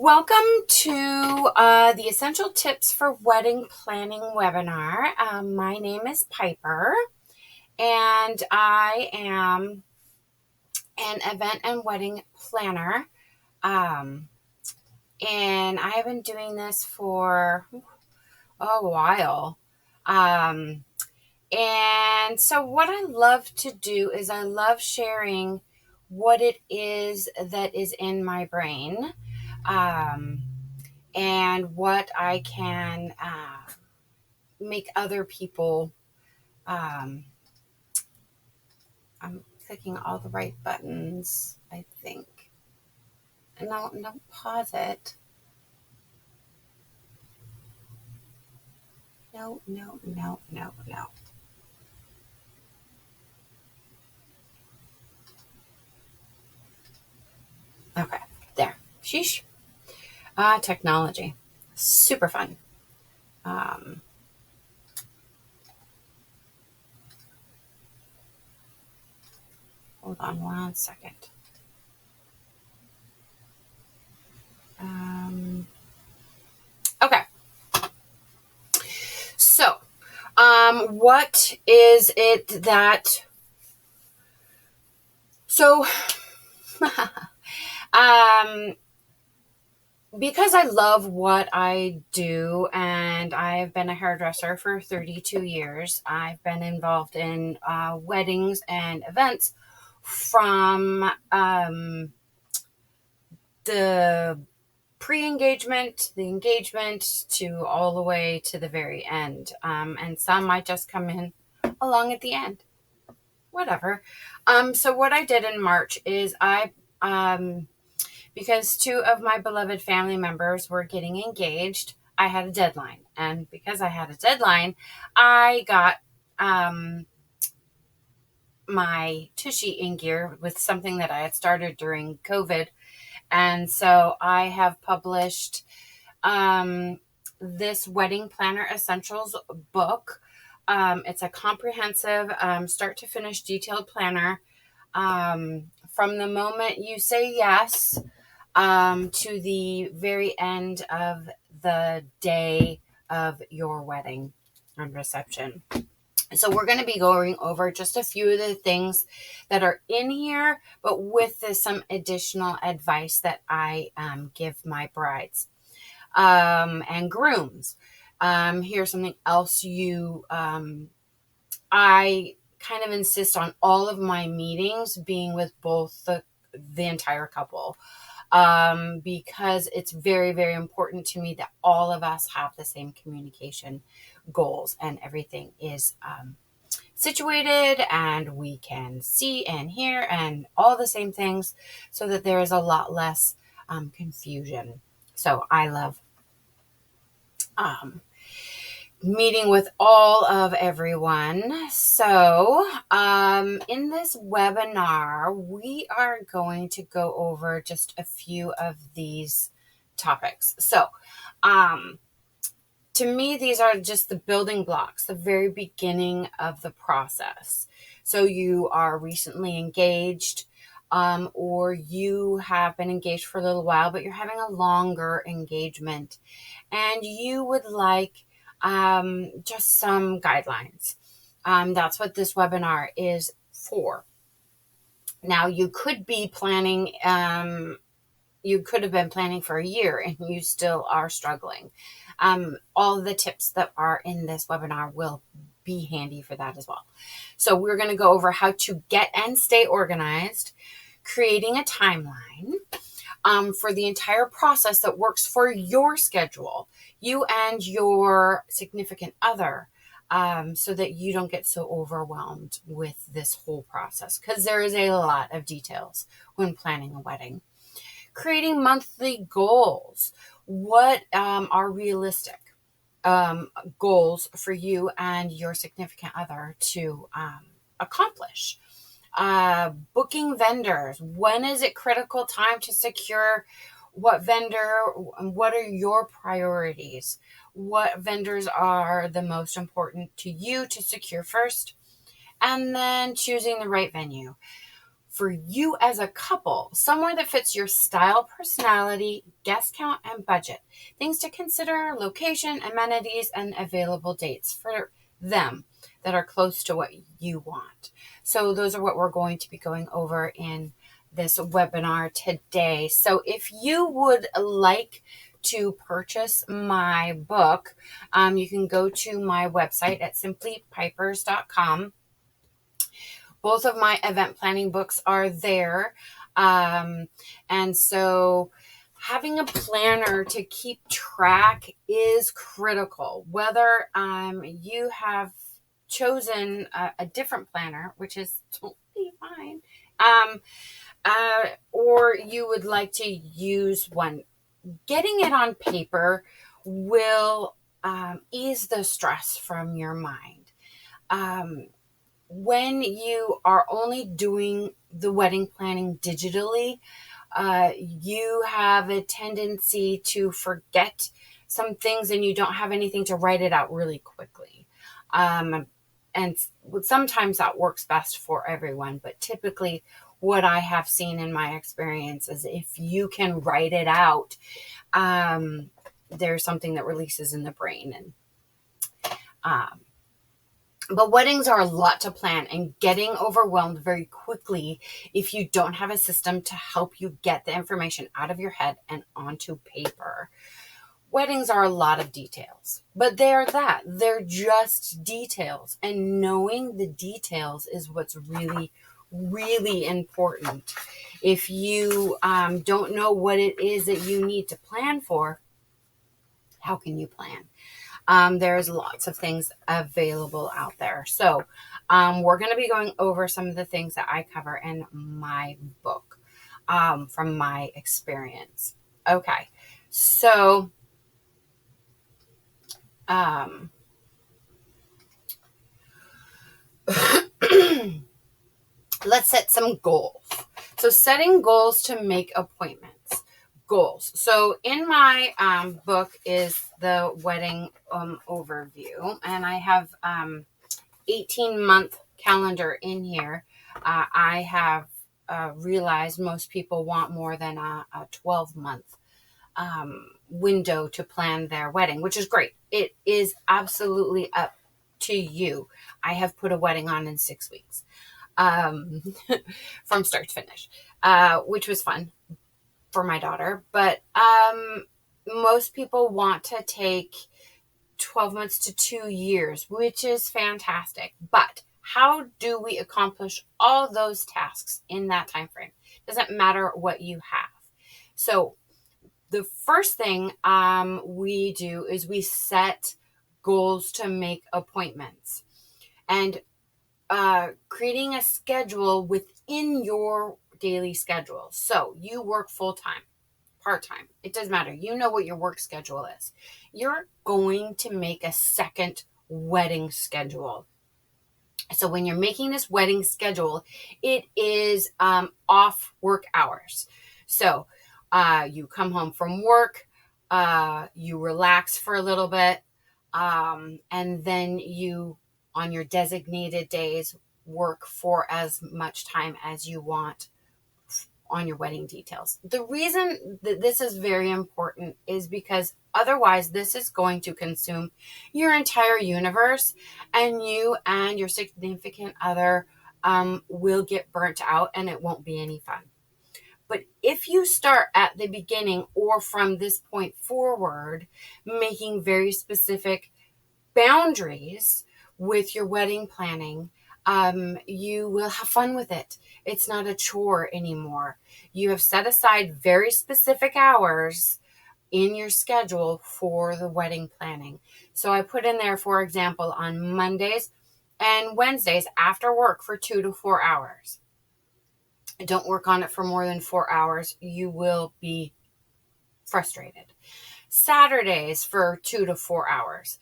Welcome to the Essential Tips for Wedding Planning webinar. My name is Piper, and I am an event and wedding planner. And I have been doing this for a while. And so what I love to do is I love sharing what it is that is in my brain. And what I can make other people, I'm clicking all the right buttons, I think. No, pause it. No. Okay, there. Sheesh. Technology. Super fun. Hold on 1 second. Okay. So, what is it that... So, because I love what I do, and I've been a hairdresser for 32 years, I've been involved in weddings and events from the pre-engagement, the engagement, to all the way to the very end. And some might just come in along at the end. Whatever. So what I did in March is because two of my beloved family members were getting engaged, I had a deadline. And because I had a deadline, I got my Tushy in gear with something that I had started during COVID. And so I have published this Wedding Planner Essentials book. It's a comprehensive start to finish detailed planner from the moment you say yes to the very end of the day of your wedding and reception. So we're going to be going over just a few of the things that are in here, but with some additional advice that I give my brides and grooms. Here's something else I kind of insist on all of my meetings being with both the entire couple. Because it's very, very important to me that all of us have the same communication goals and everything is situated and we can see and hear and all the same things so that there is a lot less confusion. So I love meeting with all of everyone. So in this webinar, we are going to go over just a few of these topics. So to me, these are just the building blocks, the very beginning of the process. So you are recently engaged, or you have been engaged for a little while, but you're having a longer engagement and you would like just some guidelines. That's what this webinar is for. Now, you could be planning, you could have been planning for a year and you still are struggling. All the tips that are in this webinar will be handy for that as well. So we're going to go over how to get and stay organized, creating a timeline for the entire process that works for your schedule, you and your significant other, so that you don't get so overwhelmed with this whole process, because there is a lot of details when planning a wedding. Creating monthly goals. What are realistic goals for you and your significant other to accomplish? Booking vendors. When is it critical time to secure what vendor? What are your priorities? What vendors are the most important to you to secure first? And then choosing the right venue. for you as a couple, somewhere that fits your style, personality, guest count, and budget. Things to consider: location, amenities, and available dates for them that are close to what you want. So those are what we're going to be going over in this webinar today. So if you would like to purchase my book, you can go to my website at simplypipers.com. Both of my event planning books are there. And so having a planner to keep track is critical. Whether you have chosen a different planner, which is totally fine, or you would like to use one, getting it on paper will ease the stress from your mind. When you are only doing the wedding planning digitally, you have a tendency to forget some things and you don't have anything to write it out really quickly. And sometimes that works best for everyone, but typically what I have seen in my experience is if you can write it out, there's something that releases in the brain. But weddings are a lot to plan and getting overwhelmed very quickly if you don't have a system to help you get the information out of your head and onto paper. Weddings are a lot of details, but they're just details. And knowing the details is what's really, really important. If you don't know what it is that you need to plan for, how can you plan? There's lots of things available out there. So we're going to be going over some of the things that I cover in my book from my experience. Okay, so let's set some goals. So setting goals to make appointments. Goals. So in my book is the wedding overview, and I have 18-month calendar in here. I have realized most people want more than a 12-month window to plan their wedding, which is great. It is absolutely up to you. I have put a wedding on in 6 weeks from start to finish, which was fun for my daughter. But most people want to take 12 months to 2 years, which is fantastic. But how do we accomplish all those tasks in that time frame? Doesn't matter what you have. So the first thing we do is we set goals to make appointments, and creating a schedule within your daily schedule. So you work full-time, part-time, it doesn't matter. You know what your work schedule is. You're going to make a second wedding schedule. So when you're making this wedding schedule, it is off work hours. So you come home from work, you relax for a little bit, and then you, on your designated days, work for as much time as you want on your wedding details. The reason that this is very important is because otherwise this is going to consume your entire universe, and you and your significant other will get burnt out, and it won't be any fun. But if you start at the beginning or from this point forward, making very specific boundaries with your wedding planning, you will have fun with it. It's not a chore anymore. You have set aside very specific hours in your schedule for the wedding planning. So I put in there, for example, on Mondays and Wednesdays after work for 2 to 4 hours. Don't work on it for more than 4 hours. You will be frustrated. Saturdays for 2 to 4 hours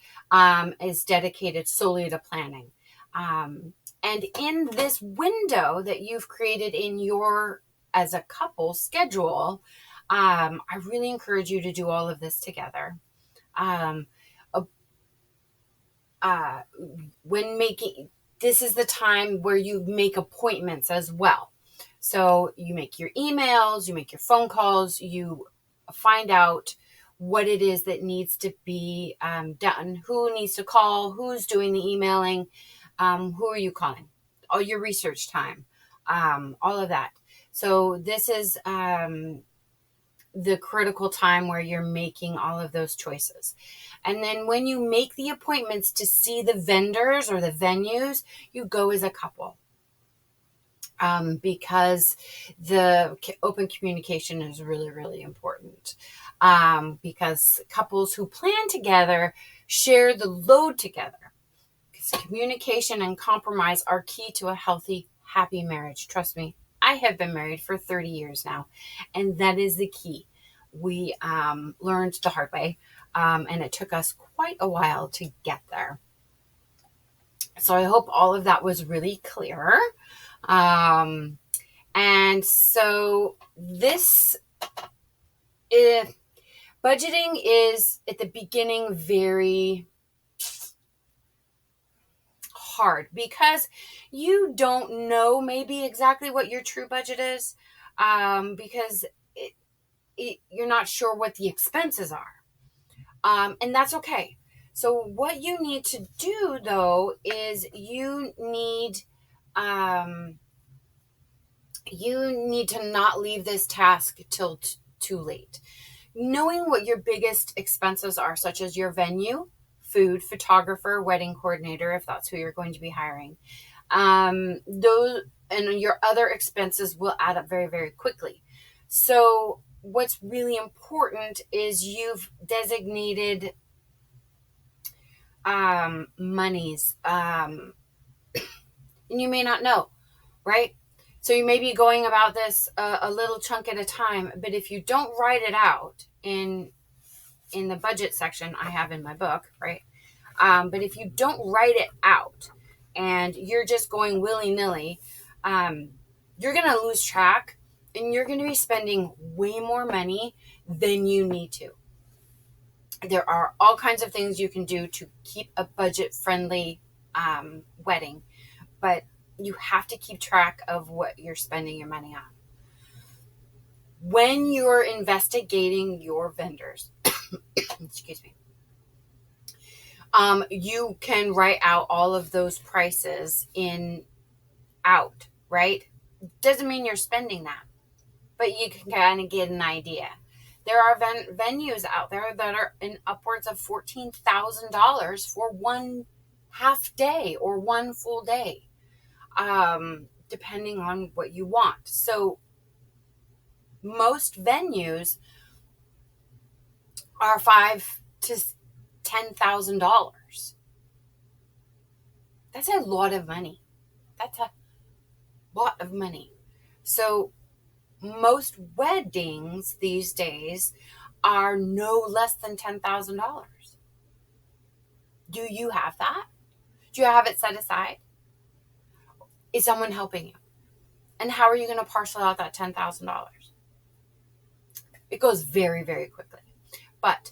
is dedicated solely to planning. And in this window that you've created in your, as a couple, schedule, I really encourage you to do all of this together. When making, this is the time where you make appointments as well. So you make your emails, you make your phone calls, you find out what it is that needs to be done, who needs to call, who's doing the emailing, who are you calling, all your research time, all of that. So this is the critical time where you're making all of those choices. And then when you make the appointments to see the vendors or the venues, you go as a couple. Because the open communication is really, really important. Because couples who plan together share the load together. Because communication and compromise are key to a healthy, happy marriage. Trust me, I have been married for 30 years now, and that is the key. We learned the hard way, and it took us quite a while to get there. So I hope all of that was really clear. And so this is, budgeting is at the beginning very hard because you don't know maybe exactly what your true budget is, because you're not sure what the expenses are. And that's okay. So what you need to do though is you need to not leave this task till too late. Knowing what your biggest expenses are, such as your venue, food, photographer, wedding coordinator, if that's who you're going to be hiring, those and your other expenses will add up very, very quickly. So what's really important is you've designated monies, and you may not know, right? So you may be going about this a little chunk at a time, but if you don't write it out in the budget section I have in my book, right? But if you don't write it out and you're just going willy-nilly, you're going to lose track and you're going to be spending way more money than you need to. There are all kinds of things you can do to keep a budget-friendly wedding, but you have to keep track of what you're spending your money on. When you're investigating your vendors, excuse me, you can write out all of those prices out, right? Doesn't mean you're spending that, but you can kind of get an idea. There are venues out there that are in upwards of $14,000 for one half day or one full day, depending on what you want. So most venues are $5,000 to $10,000. That's a lot of money. That's a lot of money. So most weddings these days are no less than $10,000. Do you have that? Do you have it set aside? Is someone helping you? And how are you going to parcel out that $10,000? It goes very, very quickly. But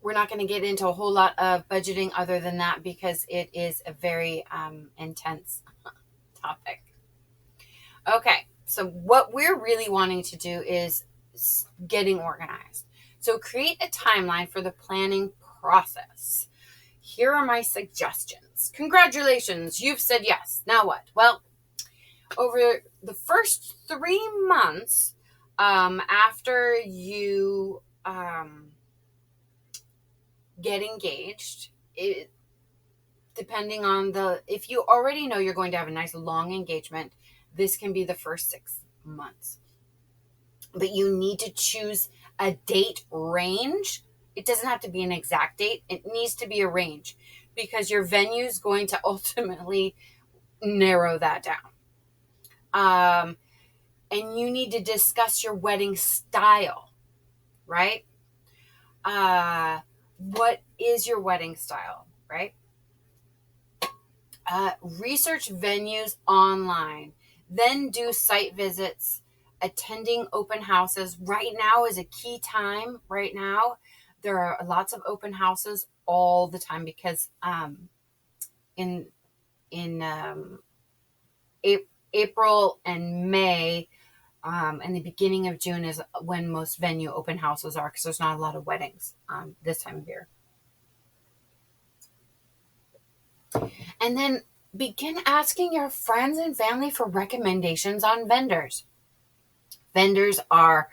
we're not going to get into a whole lot of budgeting other than that because it is a very intense topic. Okay, so what we're really wanting to do is getting organized. So create a timeline for the planning process. Here are my suggestions. Congratulations, you've said yes. Now what? Well, over the first 3 months after you get engaged, depending on if you already know you're going to have a nice long engagement, this can be the first 6 months. But you need to choose a date range. It doesn't have to be an exact date. It needs to be a range because your venue is going to ultimately narrow that down. And you need to discuss your wedding style, right? What is your wedding style, right? Research venues online, then do site visits, attending open houses. Right now is a key time. Right now, there are lots of open houses all the time because in April and May, and the beginning of June is when most venue open houses are, because there's not a lot of weddings this time of year. And then begin asking your friends and family for recommendations on vendors. Vendors are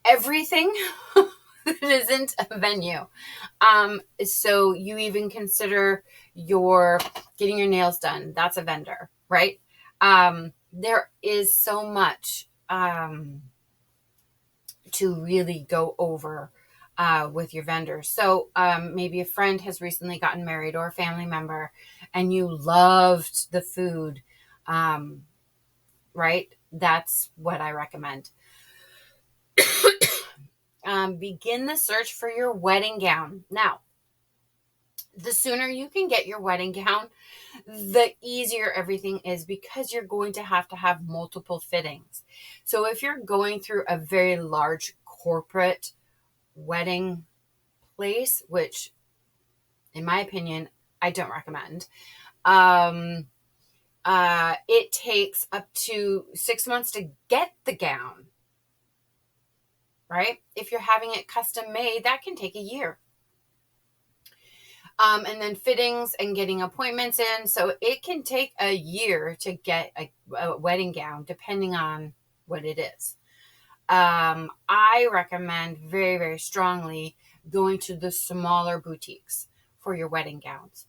everything that isn't a venue. So you even consider getting your nails done. That's a vendor, right? There is so much to really go over with your vendors. So maybe a friend has recently gotten married, or a family member, and you loved the food, right? That's what I recommend. Begin the search for your wedding gown. Now, the sooner you can get your wedding gown, the easier everything is, because you're going to have multiple fittings. So if you're going through a very large corporate wedding place, which in my opinion, I don't recommend, it takes up to 6 months to get the gown, right? If you're having it custom made, that can take a year. And then fittings and getting appointments in. So it can take a year to get a wedding gown, depending on what it is. I recommend very, very strongly going to the smaller boutiques for your wedding gowns.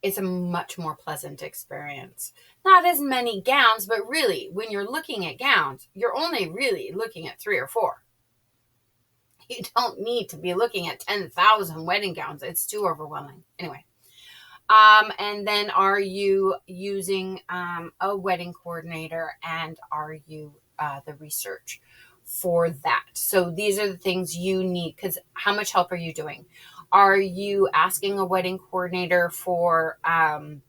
It's a much more pleasant experience. Not as many gowns, but really, when you're looking at gowns, you're only really looking at 3 or 4. You don't need to be looking at 10,000 wedding gowns. It's too overwhelming. Anyway. And then, are you using a wedding coordinator, and are you the research for that? So these are the things you need, because how much help are you doing? Are you asking a wedding coordinator for kind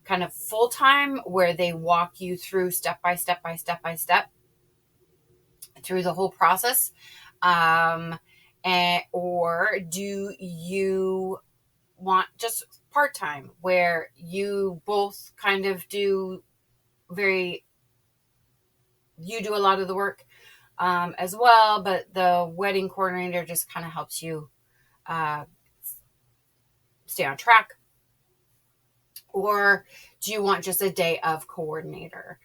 of full-time, where they walk you through step by step through the whole process? Or do you want just part-time, where you both kind of do a lot of the work as well, but the wedding coordinator just kind of helps you stay on track? Or do you want just a day of coordinator?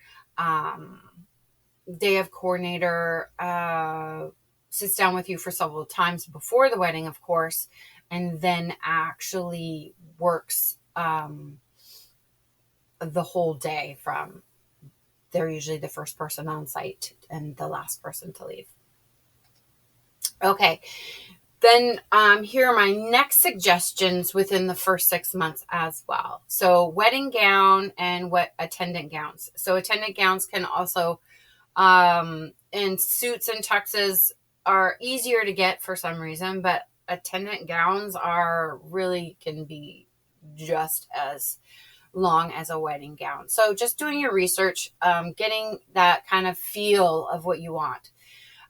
Day of coordinator sits down with you for several times before the wedding, of course, and then actually works the whole day. They're usually the first person on site and the last person to leave. Okay. Then here are my next suggestions within the first 6 months as well. So wedding gown and attendant gowns. So attendant gowns can also, and suits and tuxes are easier to get for some reason, but attendant gowns can be just as long as a wedding gown. So just doing your research, getting that kind of feel of what you want.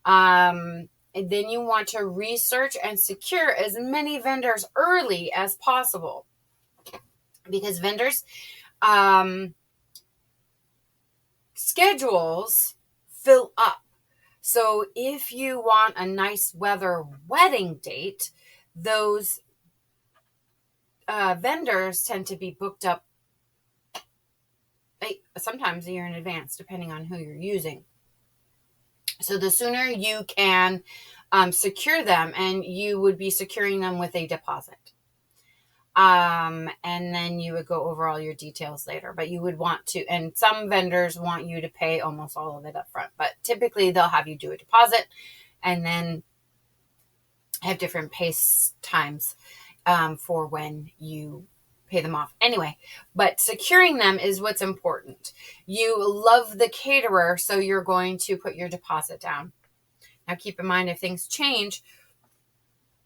And then you want to research and secure as many vendors early as possible, because vendors schedules fill up. So if you want a nice weather wedding date, those vendors tend to be booked up sometimes a year in advance, depending on who you're using. So the sooner you can secure them, and you would be securing them with a deposit. And then you would go over all your details later, but you would want to, and some vendors want you to pay almost all of it up front, but typically they'll have you do a deposit and then have different pace times for when you pay them off. Anyway, but securing them is what's important. You love the caterer, so you're going to put your deposit down. Now keep in mind, if things change,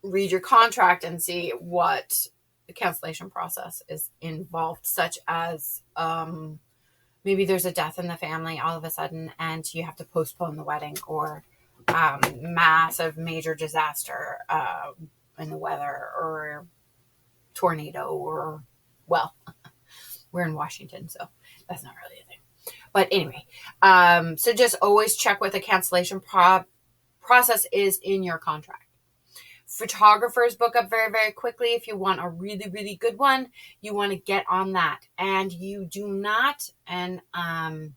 read your contract and see what the cancellation process is involved, such as maybe there's a death in the family all of a sudden and you have to postpone the wedding, or massive major disaster in the weather, or tornado, or We're in Washington, so that's not really a thing. But anyway, so just always check what the cancellation process is in your contract. Photographers book up very, very quickly. If you want a really, really good one, you want to get on that. And you do not, and I'm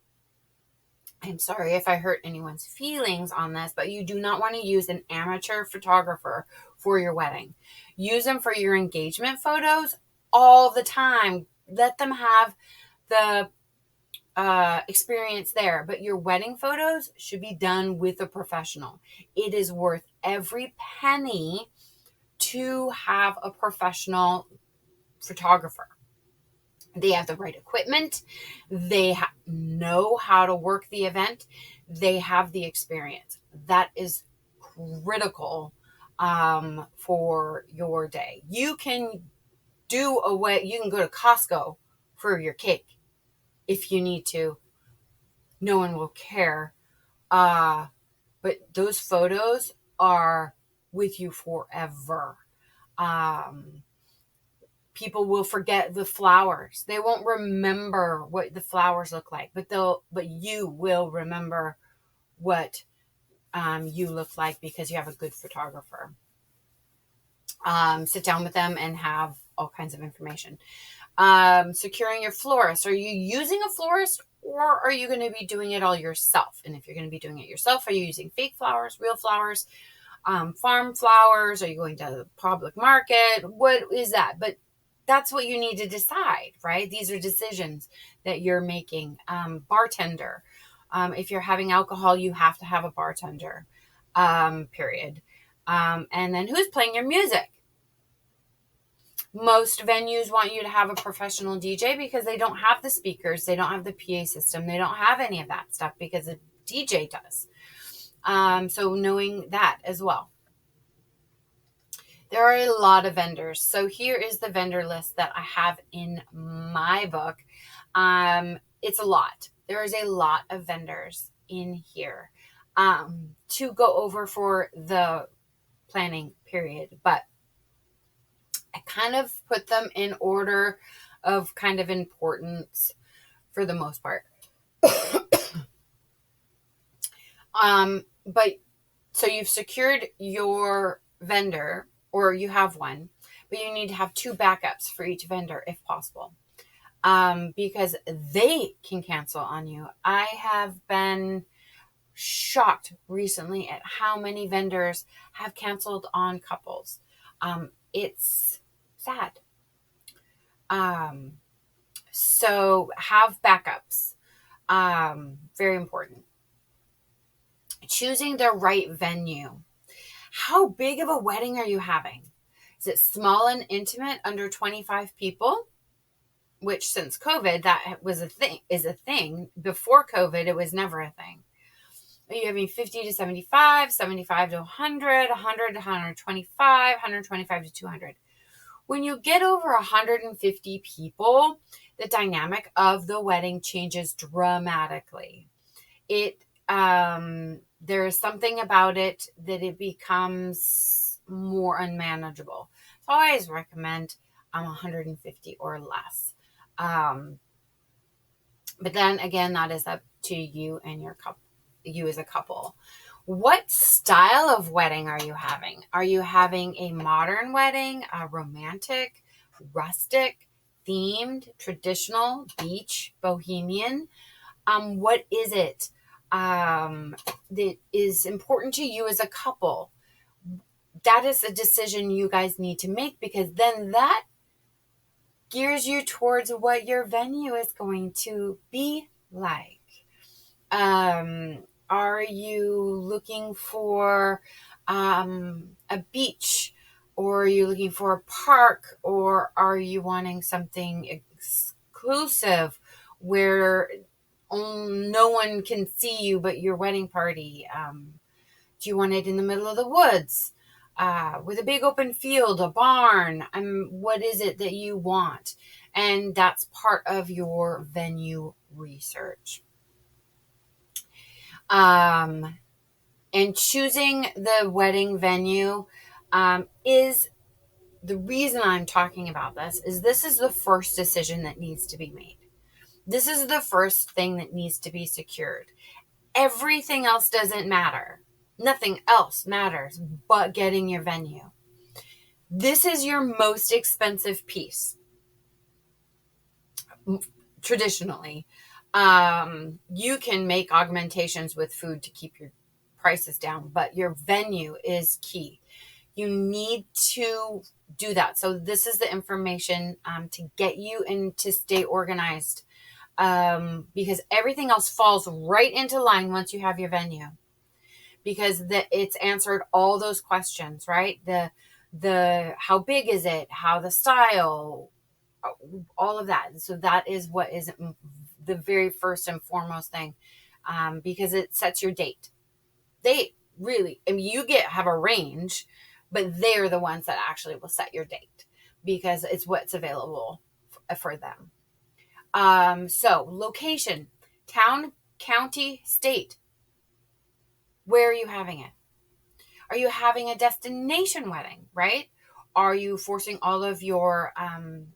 sorry if I hurt anyone's feelings on this, but you do not want to use an amateur photographer for your wedding. Use them for your engagement photos all the time. Let them have the experience there, but your wedding photos should be done with a professional. It is worth every penny to have a professional photographer. They have the right equipment. They know how to work the event. They have the experience. That is critical for your day. You can you can go to Costco for your cake if you need to. No one will care. But those photos are with you forever. People will forget the flowers. They won't remember what the flowers look like, but you will remember what you look like because you have a good photographer. Sit down with them and have all kinds of information. Securing your florist. Are you using a florist, or are you going to be doing it all yourself? And if you're going to be doing it yourself, are you using fake flowers, real flowers, farm flowers? Are you going to the public market? What is that? But that's what you need to decide, right? These are decisions that you're making. Bartender. If you're having alcohol, you have to have a bartender, period. And then who's playing your music? Most venues want you to have a professional DJ because they don't have the speakers. They don't have the PA system. They don't have any of that stuff because a DJ does. So knowing that as well. There are a lot of vendors. So here is the vendor list that I have in my book. It's a lot. There is a lot of vendors in here to go over for the planning period. But I kind of put them in order of kind of importance for the most part. But so you've secured your vendor, or you have one, but you need to have 2 backups for each vendor if possible, because they can cancel on you. I have been shocked recently at how many vendors have canceled on couples. It's sad. So have backups. Very important. Choosing the right venue. How big of a wedding are you having? Is it small and intimate, under 25 people? Which since COVID, that was is a thing. Before COVID, it was never a thing. Are you having 50 to 75, 75 to 100, 100 to 125, 125 to 200? When you get over 150 people, the dynamic of the wedding changes dramatically. There is something about it that it becomes more unmanageable. So I always recommend 150 or less. But then again, that is up to you and your couple, you as a couple. What style of wedding are you having? Are you having a modern wedding, a romantic, rustic, themed, traditional, beach, bohemian? What is it that is important to you as a couple? That is a decision you guys need to make, because then that gears you towards what your venue is going to be like. Are you looking for a beach, or are you looking for a park, or are you wanting something exclusive where no one can see you but your wedding party? Do you want it in the middle of the woods with a big open field, a barn? What is it that you want? And that's part of your venue research. And choosing the wedding venue is the reason I'm talking about this is the first decision that needs to be made. This is the first thing that needs to be secured. Everything else doesn't matter. Nothing else matters but getting your venue. This is your most expensive piece. Traditionally, you can make augmentations with food to keep your prices down, but your venue is key. You need to do that. So this is the information to get you and to stay organized, because everything else falls right into line once you have your venue, because it's answered all those questions, right? The how big is it, how the style, all of that. So that is what is the very first and foremost thing, because it sets your date. They really, I mean, you have a range, but they're the ones that actually will set your date because it's what's available for them. So location, town, county, state. Where are you having it? Are you having a destination wedding, right? Are you forcing all of your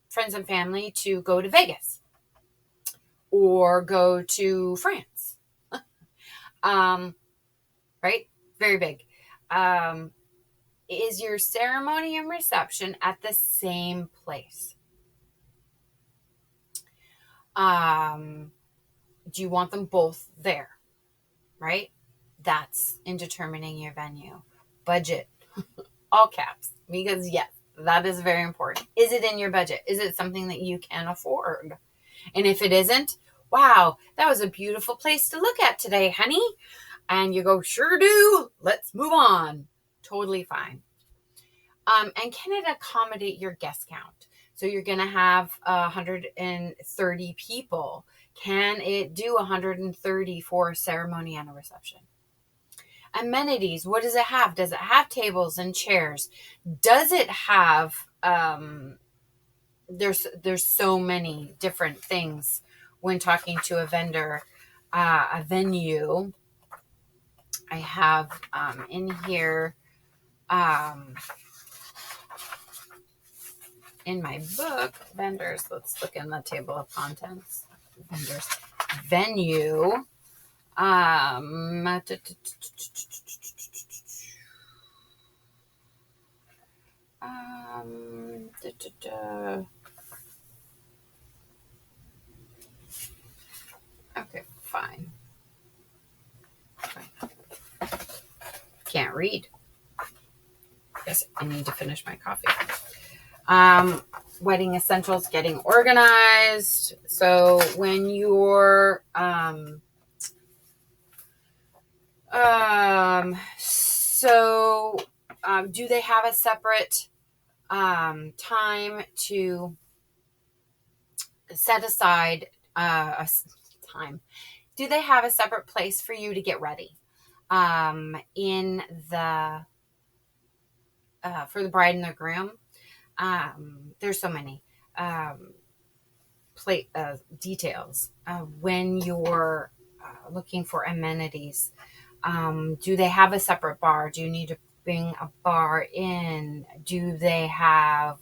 friends and family to go to Vegas or go to France? Right? Very big. Is your ceremony and reception at the same place? Do you want them both there? Right? That's in determining your venue. Budget, all caps, because yes, that is very important. Is it in your budget? Is it something that you can afford? And if it isn't, wow, that was a beautiful place to look at today, honey. And you go, sure do. Let's move on. Totally fine. And can it accommodate your guest count? So you're going to have 130 people. Can it do 130 for a ceremony and a reception? Amenities, what does it have? Does it have tables and chairs? Does it have, there's so many different things when talking to a vendor, a venue. I have in here, in my book, vendors, let's look in the table of contents. Vendors, venue. Okay, fine. Can't read. Guess I need to finish my coffee. Wedding essentials, getting organized. So when you're do they have a separate time to set aside a time? Do they have a separate place for you to get ready in the for the bride and the groom? There's so many details when you're looking for amenities. Do they have a separate bar? Do you need to bring a bar in? Do they have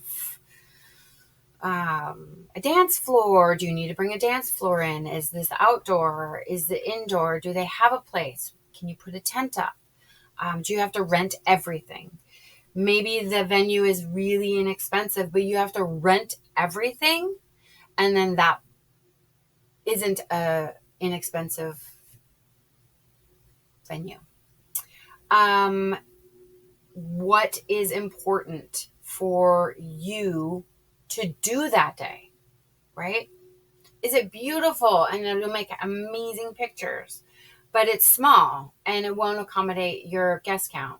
a dance floor? Do you need to bring a dance floor in? Is this outdoor? Is it indoor? Do they have a place? Can you put a tent up? Do you have to rent everything? Maybe the venue is really inexpensive, but you have to rent everything, and then that isn't a inexpensive venue. What is important for you to do that day, right? Is it beautiful and it'll make amazing pictures, but it's small and it won't accommodate your guest count?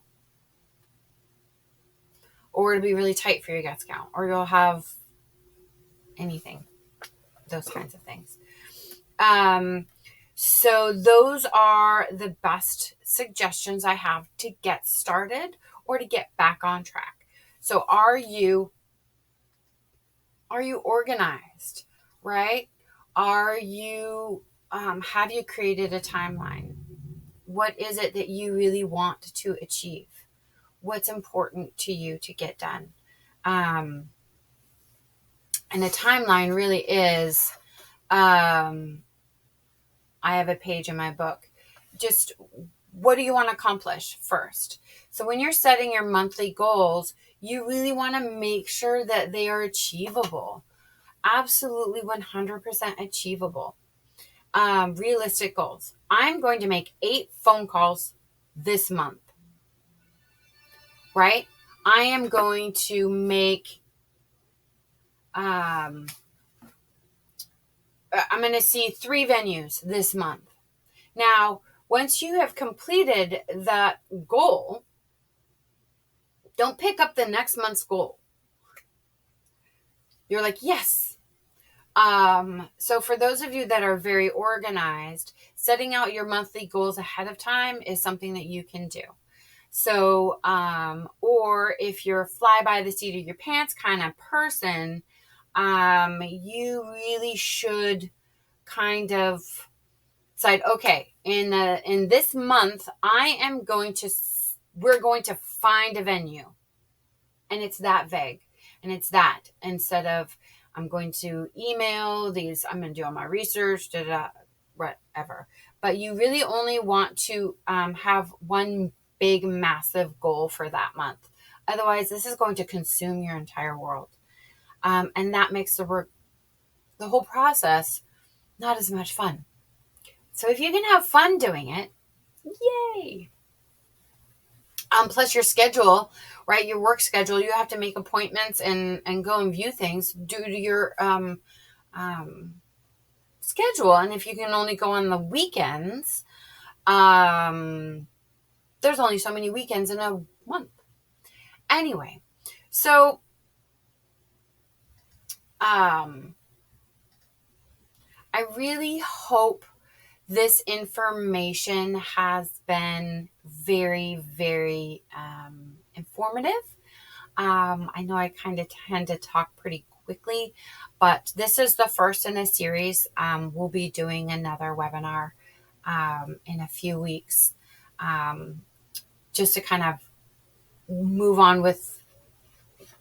Or it'll be really tight for your guest count, or you'll have anything, those kinds of things. So those are the best suggestions I have to get started or to get back on track. So are you organized, right? Are you, have you created a timeline? What is it that you really want to achieve? What's important to you to get done? And the timeline really is, I have a page in my book, just what do you want to accomplish first? So when you're setting your monthly goals, you really want to make sure that they are achievable. Absolutely 100% achievable. Realistic goals. I'm going to make 8 phone calls this month, right? I am going to make, I'm going to see 3 venues this month. Now, once you have completed that goal, don't pick up the next month's goal. You're like, yes. So for those of you that are very organized, setting out your monthly goals ahead of time is something that you can do. So, or if you're a fly by the seat of your pants kind of person, you really should kind of decide, okay, in this month, we're going to find a venue, and it's that vague, and it's that instead of I'm going to email these, I'm going to do all my research, whatever. But you really only want to have one big, massive goal for that month. Otherwise, this is going to consume your entire world. And that makes the whole process not as much fun. So if you can have fun doing it, yay. Plus your schedule, right? Your work schedule, you have to make appointments and go and view things due to your schedule. And if you can only go on the weekends, there's only so many weekends in a month. Anyway, so I really hope this information has been very, very informative. I know I kind of tend to talk pretty quickly, but this is the first in a series. We'll be doing another webinar in a few weeks, just to kind of move on with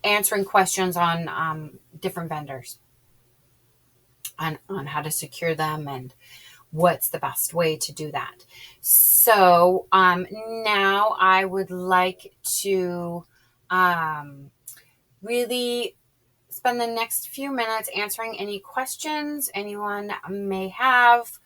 answering questions on different vendors, on how to secure them and what's the best way to do that. So now I would like to really spend the next few minutes answering any questions anyone may have.